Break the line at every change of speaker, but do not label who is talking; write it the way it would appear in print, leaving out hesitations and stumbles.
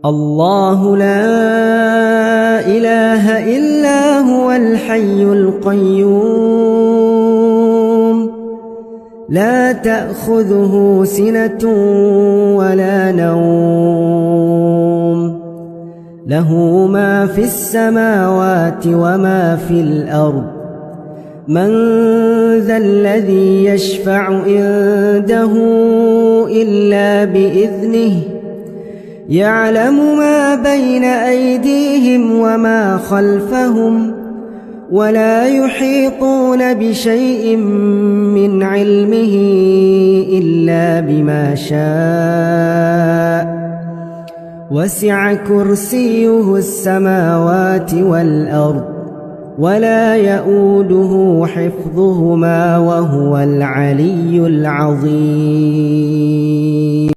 الله لا إله إلا هو الحي القيوم لا تأخذه سنة ولا نوم له ما في السماوات وما في الأرض من ذا الذي يشفع عنده إلا بإذنه يعلم ما بين أيديهم وما خلفهم ولا يحيطون بشيء من علمه إلا بما شاء وسع كرسيه السماوات والأرض ولا يؤوده حفظهما وهو العلي العظيم.